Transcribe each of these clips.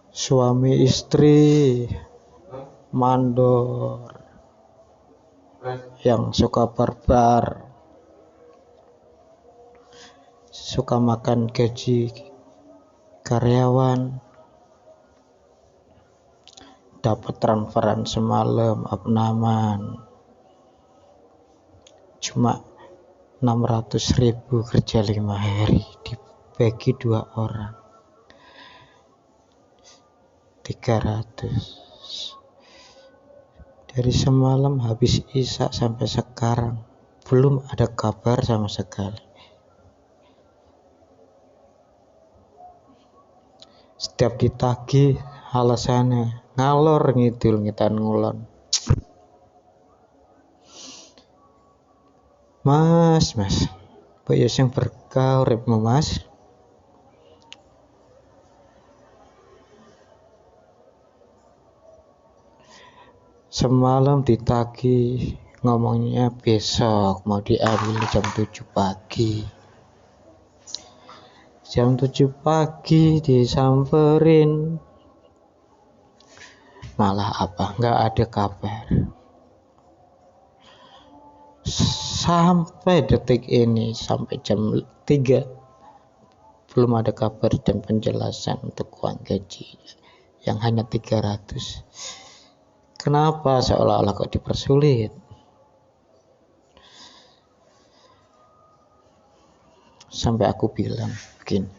Suami istri mandor yang suka barbar, suka makan gaji karyawan, dapat transferan semalam abnaman cuma 600.000 kerja 5 hari dibagi 2 orang 300. Dari semalam habis isya sampai sekarang belum ada kabar sama sekali. Setiap ditagih alasannya ngalor ngidul ngitan ngulon. Mas, kok ya sing berkah uripmu Mas? Semalam ditagih ngomongnya besok mau diambil jam 7 pagi. Jam 7 pagi disamperin. Malah apa? Nggak ada kabar. Sampai detik ini, sampai jam 3 belum ada kabar dan penjelasan untuk uang gaji yang hanya 300. Kenapa seolah-olah kok dipersulit? Sampai aku bilang begini,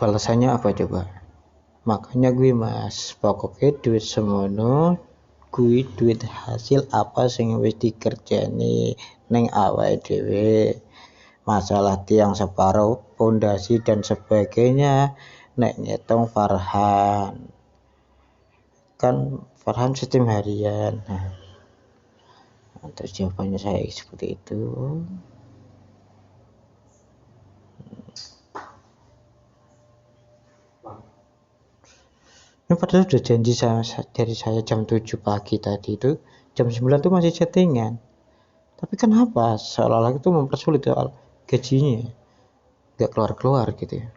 balasannya apa coba? Makanya gue Mas, pokoknya duit semono, gue duit hasil apa sing wis dikerjani ning awake dhewe. Masalah tiang separuh, pondasi dan sebagainya nek ngitung Farhan. Kan Farhan sistem harian. Terus jawabannya saya seperti itu. Ini padahal udah janji dari saya jam 7 pagi tadi itu, jam 9 itu masih chattingan. Tapi kenapa seolah-olah itu mempersulit soal gajinya, nggak keluar-keluar gitu ya.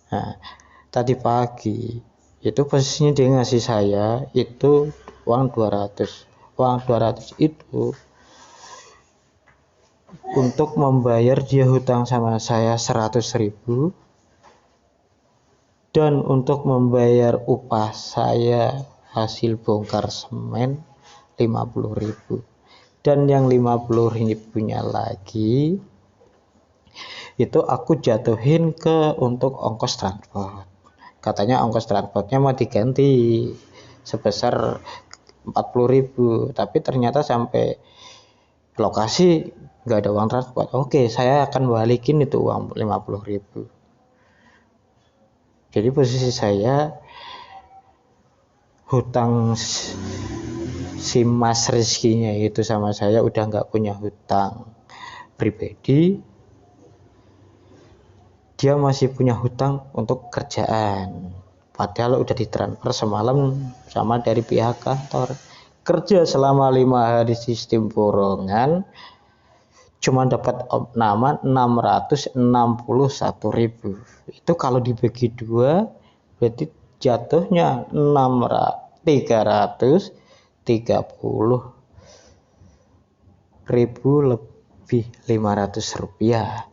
Nah, tadi pagi itu posisinya dia ngasih saya itu uang 200. Uang 200 itu untuk membayar dia hutang sama saya 100.000 dan untuk membayar upah saya hasil bongkar semen 50.000 dan yang 50.000-nya lagi itu aku jatuhin ke untuk ongkos transport. Katanya ongkos transportnya mau diganti sebesar 40.000, tapi ternyata sampai lokasi nggak ada uang transport. Oke, saya akan balikin itu uang 50.000. Jadi posisi saya hutang si Mas Rizkinya itu sama saya udah nggak punya hutang pribadi, dia masih punya hutang untuk kerjaan. Padahal udah ditransfer semalam sama dari pihak kantor. Kerja selama 5 hari sistem borongan, cuma dapat nama 661.000. Itu kalau dibagi 2 berarti jatuhnya 330.000 lebih 500 rupiah.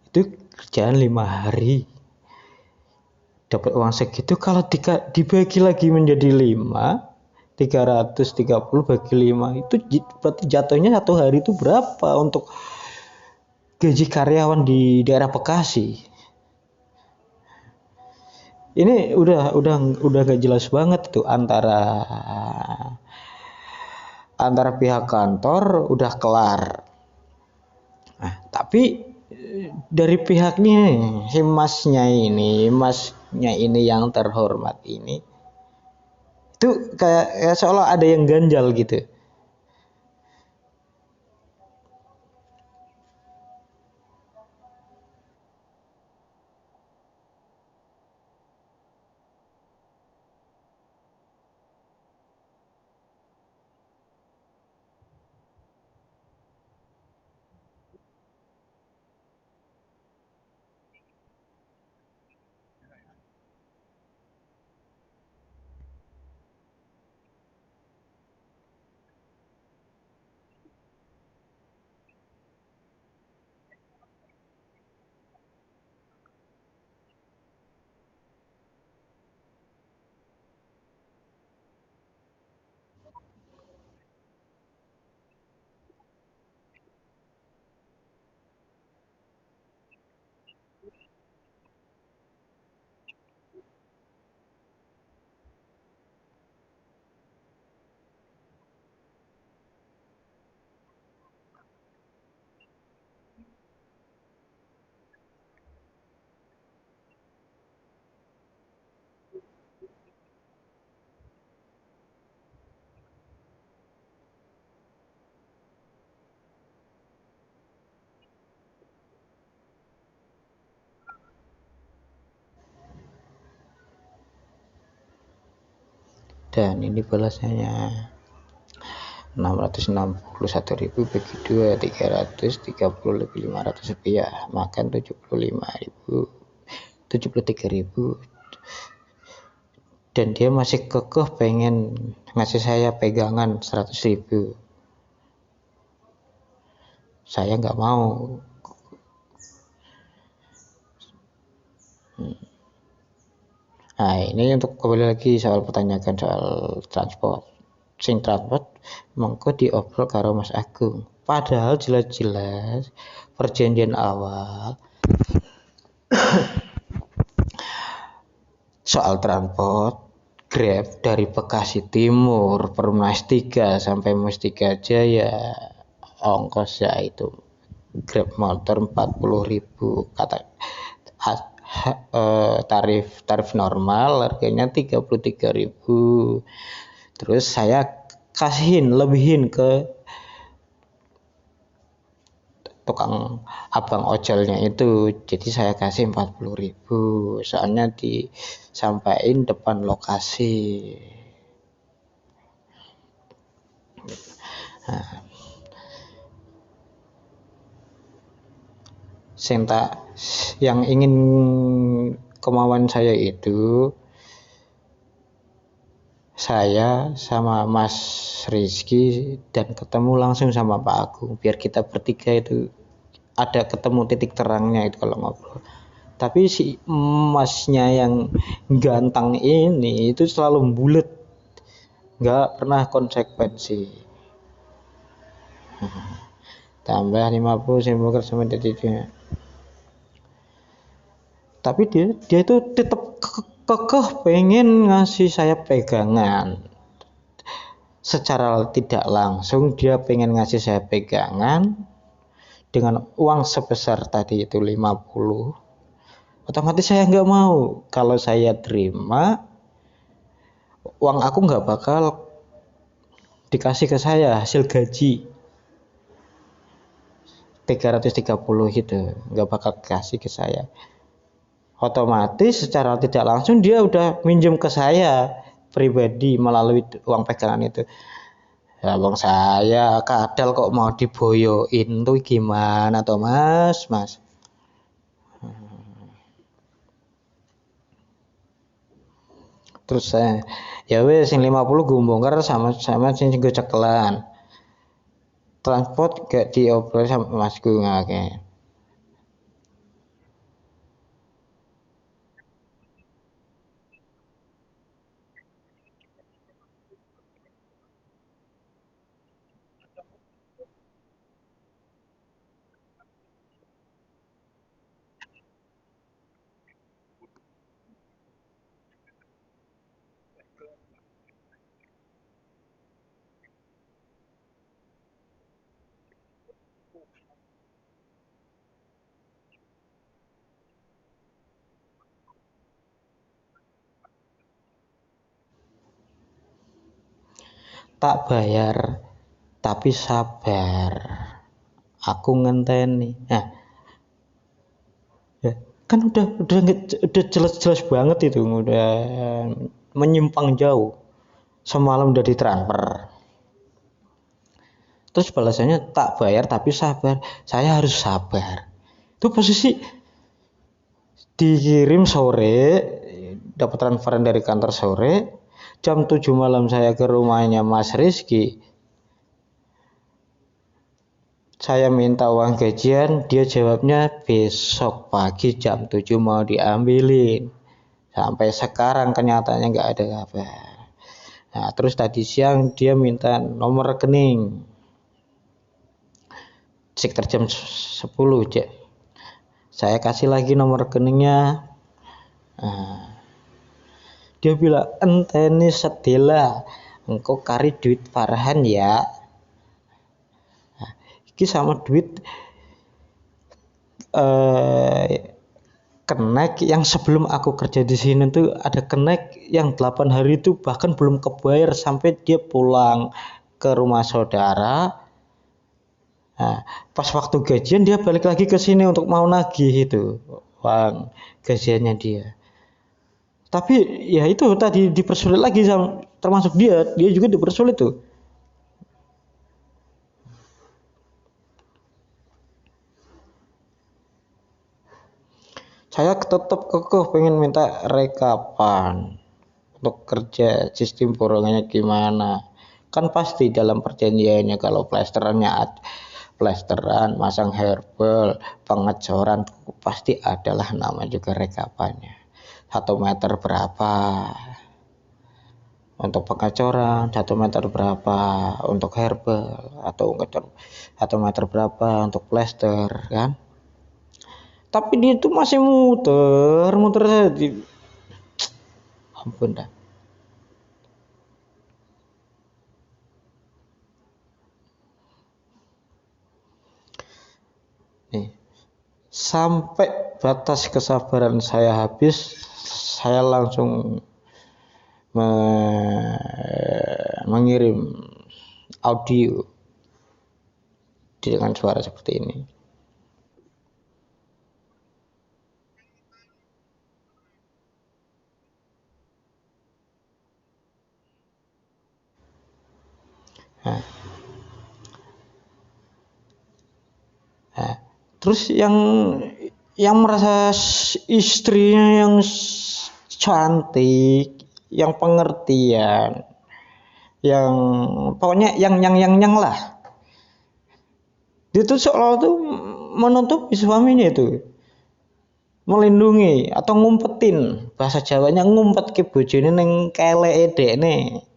Itu kerja kerjaan 5 hari dapat uang segitu. Kalau dibagi lagi menjadi 5, 330 bagi 5 itu berarti jatuhnya satu hari itu berapa untuk gaji karyawan di daerah Bekasi. Ini udah gak jelas banget tuh antara pihak kantor udah kelar. Nah, tapi dari pihaknya si masnya ini yang terhormat ini itu kayak seolah ada yang ganjal gitu. Dan ini balasannya 661.000 bagi 2, 330 lebih 500 rupiah, makan 75.000, 73.000. Dan dia masih kekeh pengen ngasih saya pegangan 100.000. Saya nggak mau. Nah, ini untuk kembali lagi soal pertanyaan soal transport. Sing transport mengko diobrol karo Mas Agung. Padahal jelas-jelas perjanjian awal soal transport Grab dari Bekasi Timur Perumnas 3 sampai Mustika Jaya ongkosnya itu Grab motor 40.000 tarif normal harganya 33.000. Terus saya lebihin ke tukang abang ojolnya itu, jadi saya kasih 40.000 soalnya disampaikan depan lokasi. Nah, yang ingin kemauan saya itu saya sama Mas Rizky dan ketemu langsung sama Pak Agung biar kita bertiga itu ada ketemu titik terangnya itu kalau ngobrol. Tapi si masnya yang ganteng ini itu selalu bulet, nggak pernah konsekuensi. Tambah 50 simbol sama titiknya. Tapi dia itu tetap kekeh pengen ngasih saya pegangan. Secara tidak langsung dia pengen ngasih saya pegangan dengan uang sebesar tadi itu 50. Otomatis saya nggak mau. Kalau saya terima, uang aku nggak bakal dikasih ke saya hasil gaji 330 gitu, nggak bakal kasih ke saya. Otomatis secara tidak langsung dia udah minjem ke saya pribadi melalui uang pegangan itu. Ya bang saya kadal kok mau diboyoin tuh gimana toh mas. Terus saya ya wes sing 50 gue bongkar sama sing gue cekelan. Transport gak diobrol sama masku ngake. tak bayar tapi sabar, aku ngenteni. Nah, ya, kan udah jelas-jelas banget itu, udah menyimpang jauh. Semalam udah ditransfer. Terus balasannya tak bayar tapi sabar. Saya harus sabar. Itu posisi dikirim sore, dapat transferan dari kantor sore, jam 7 malam saya ke rumahnya Mas Rizky. Saya minta uang gajian, dia jawabnya besok pagi jam 7 mau diambilin. Sampai sekarang kenyataannya nggak ada kabar. Nah, terus tadi siang dia minta nomor rekening. Sekitar jam 10, Cek. Saya kasih lagi nomor rekeningnya. Nah, dia bilang, enteni sedela, engkau kari duit Farhan ya. Nah, ini sama duit kenek yang sebelum aku kerja di sini tuh ada kenek yang 8 hari itu bahkan belum kebayar sampai dia pulang ke rumah saudara. Nah, pas waktu gajian dia balik lagi ke sini untuk mau nagih itu uang gajiannya dia. Tapi ya itu tadi dipersulit lagi sama, termasuk dia juga dipersulit tuh. Saya tetap kekeh pengen minta rekapan untuk kerja sistem borongannya gimana. Kan pasti dalam perjanjiannya kalau plesteran, masang herbal, pengecoran pasti adalah nama juga rekapannya. 1 meter berapa untuk pengecoran, 1 meter berapa untuk herbal, atau 1 meter berapa untuk plester kan. Tapi dia itu masih muter saja di, ampun dah. Nih, sampai batas kesabaran saya habis, saya langsung mengirim audio dengan suara seperti ini. Nah, terus yang merasa istrinya yang cantik, yang pengertian, yang pokoknya yang lah. Dia tuh seolah tuh menutupi suaminya itu, melindungi atau ngumpetin, bahasa Jawanya ngumpet ke bojone ning keleke dekne.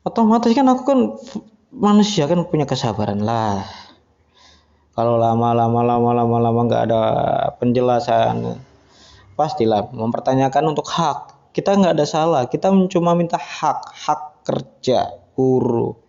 Otomatis kan aku kan manusia kan punya kesabaran lah. Kalau lama nggak ada penjelasan, pastilah mempertanyakan untuk hak. Kita nggak ada salah, kita cuma minta hak kerja buruh.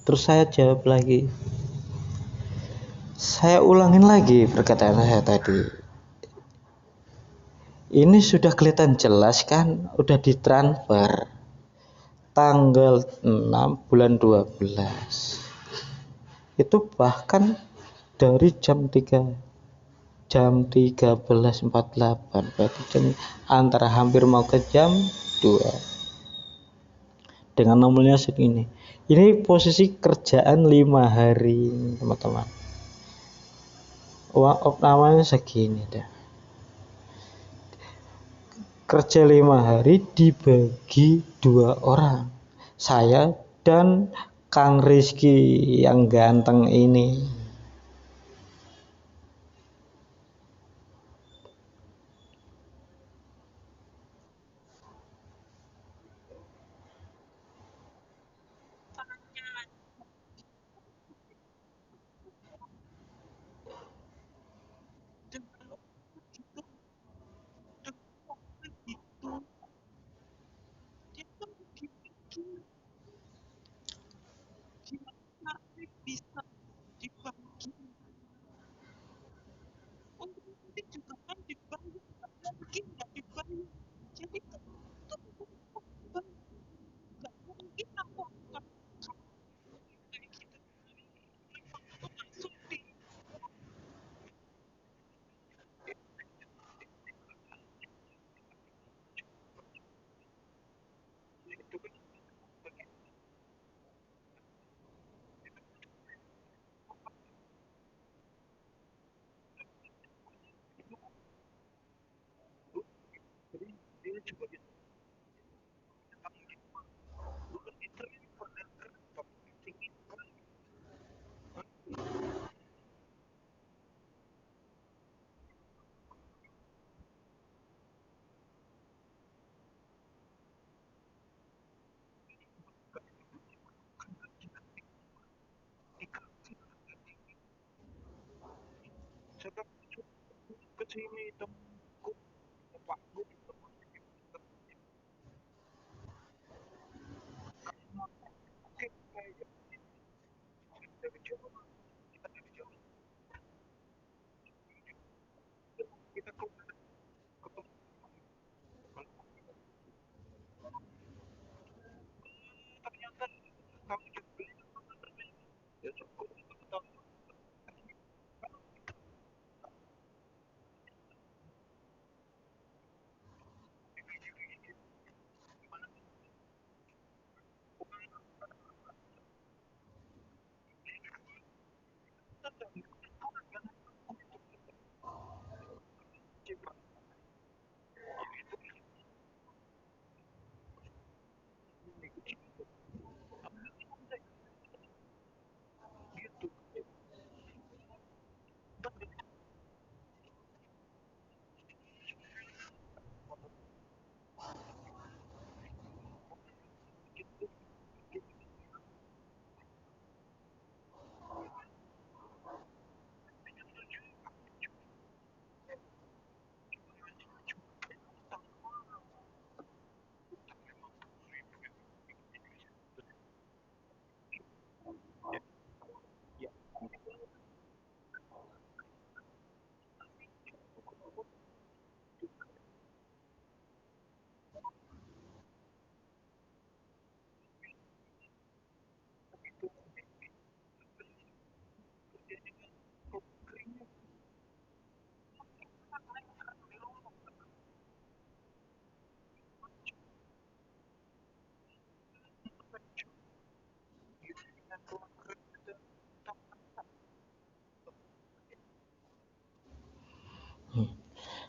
Terus saya jawab lagi, saya ulangin lagi perkataan saya tadi. Ini sudah kelihatan jelas kan, udah ditransfer tanggal 6 bulan 12. Itu bahkan dari jam 13.48, berarti antara hampir mau ke jam 2 dengan nomornya segini. Ini posisi kerjaan 5 hari teman-teman, uang namanya segini dah. kerja 5 hari dibagi 2 orang, saya dan Kang Rizky yang ganteng ini.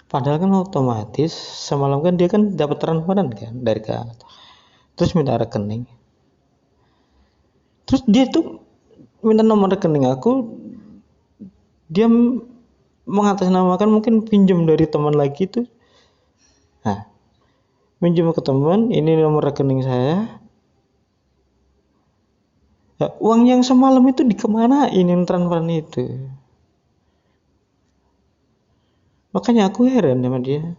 Padahal kan otomatis semalam kan dia kan dapat transferan kan dari ke terus minta rekening. Terus dia tuh minta nomor rekening aku, dia mengatasnamakan mungkin pinjam dari teman lagi tuh. Nah, pinjam ke teman, ini nomor rekening saya. Nah, uang yang semalam itu dikemanain yang transferan itu? Makanya aku heran sama dia.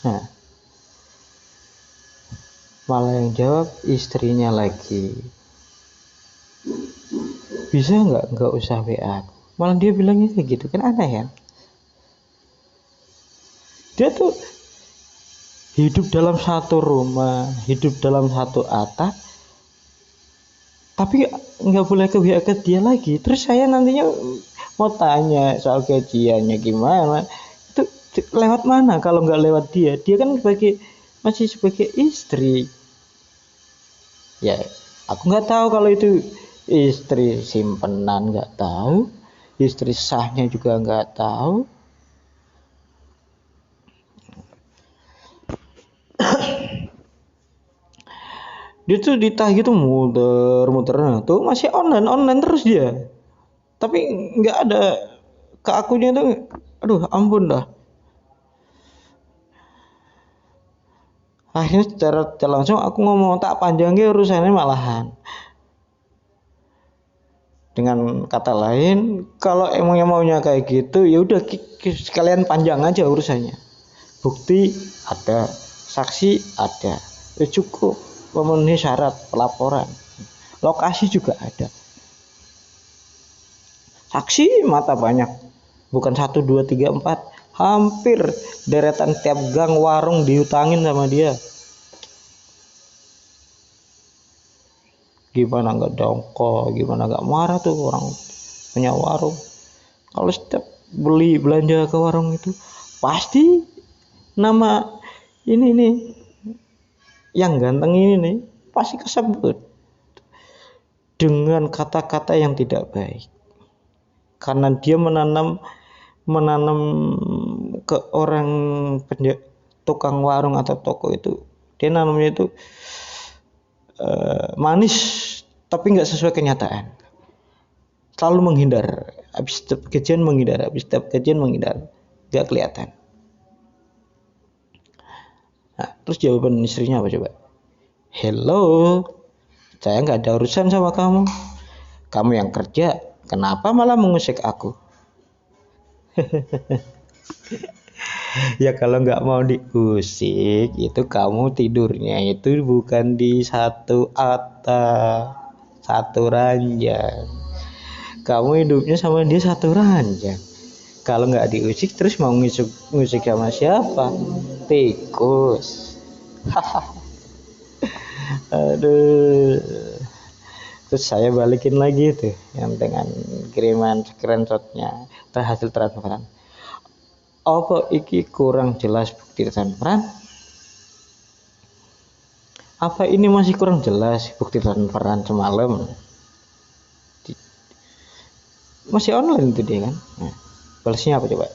Nah, malah yang jawab istrinya lagi, bisa nggak usah WA aku. Malah dia bilangnya kayak gitu, kan aneh ya. Dia tuh hidup dalam satu rumah, hidup dalam satu atap, tapi nggak boleh ke WA ke dia lagi. Terus saya nantinya mau tanya soal gajiannya gimana, itu lewat mana kalau nggak lewat dia? Dia kan masih sebagai istri. Ya, aku nggak tahu kalau itu istri simpenan, nggak tahu, istri sahnya juga nggak tahu. Dia tuh ditagih tuh muter-muter, nah, tuh masih online online terus dia, tapi nggak ada ke akunya tuh. Aduh ampun dah. Akhirnya secara tidak langsung aku ngomong tak panjangnya urusannya malahan. Dengan kata lain, kalau emangnya maunya kayak gitu, ya udah sekalian panjang aja urusannya. Bukti ada, saksi ada, ya cukup memenuhi syarat pelaporan. Lokasi juga ada. Saksi mata banyak, bukan satu dua tiga empat, hampir deretan tiap gang warung dihutangin sama dia. Gimana nggak dongkol, gimana nggak marah tuh orang punya warung. Kalau setiap beli belanja ke warung itu pasti nama ini nih yang ganteng ini nih pasti kesebut dengan kata-kata yang tidak baik, karena dia menanam menanam ke orang tukang warung atau toko itu, dia nanamnya itu manis tapi nggak sesuai kenyataan, selalu menghindar, habis gajian menghindar, habis gajian menghindar, nggak kelihatan. Nah, terus jawaban istrinya apa coba? Hello, saya nggak ada urusan sama kamu, kamu yang kerja, kenapa malah mengusik aku? Ya kalau nggak mau diusik itu kamu tidurnya itu bukan di satu atap, satu ranjang, kamu hidupnya sama dia satu ranjang. Kalau nggak diusik terus mau ngusik ngusik sama siapa? Tikus. Aduh, terus saya balikin lagi tuh yang dengan kiriman screenshotnya terhasil transferan. Apa iki kurang jelas bukti transferan? Apa ini masih kurang jelas bukti transferan semalam? Masih online itu dia kan. Nah, balasnya apa coba?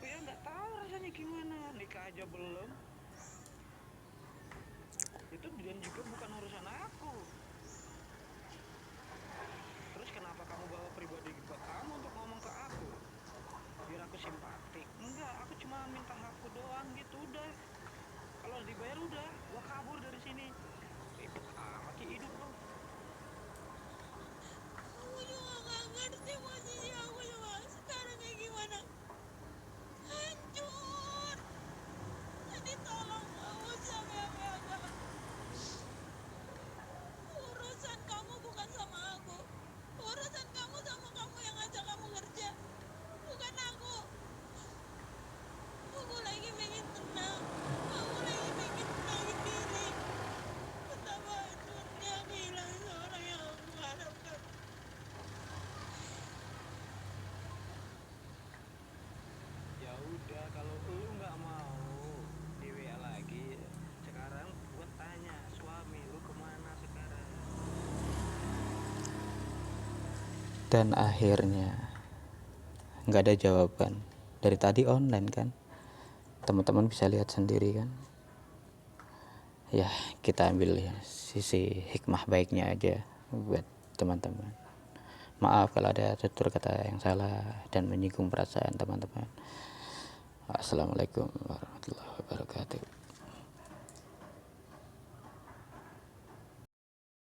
Ya nggak tahu rasanya gimana, nikah aja belum. Itu dan juga bukan urusan aku. Terus kenapa kamu bawa pribadi kamu untuk ngomong ke aku? Biar aku simpatik? Enggak, aku cuma minta hakku doang gitu udah. Kalau dibayar udah, gua kabur dari sini. Ribet amat sih hidup lo. Aku juga nggak ngerti posisi aku juga sekarang kayak gimana. Hancur. Jadi tolong nggak usah PHK. Urusan kamu bukan sama aku. Urusan kamu sama kamu yang ngajak kamu kerja. Bukan aku. Aku lagi pengen tenang. Aku lagi pengen tenangin diri. Betapa hancurnya kehilangan seorang yang aku harapkan. Ya udah, kalau lu nggak mau di WA lagi, sekarang gua tanya, suami lu kemana sekarang? Dan akhirnya nggak ada jawaban. Dari tadi online kan, teman-teman bisa lihat sendiri kan. Ya, kita ambil ya, sisi hikmah baiknya aja buat teman-teman. Maaf kalau ada tutur kata yang salah dan menyinggung perasaan teman-teman. Assalamualaikum warahmatullahi wabarakatuh.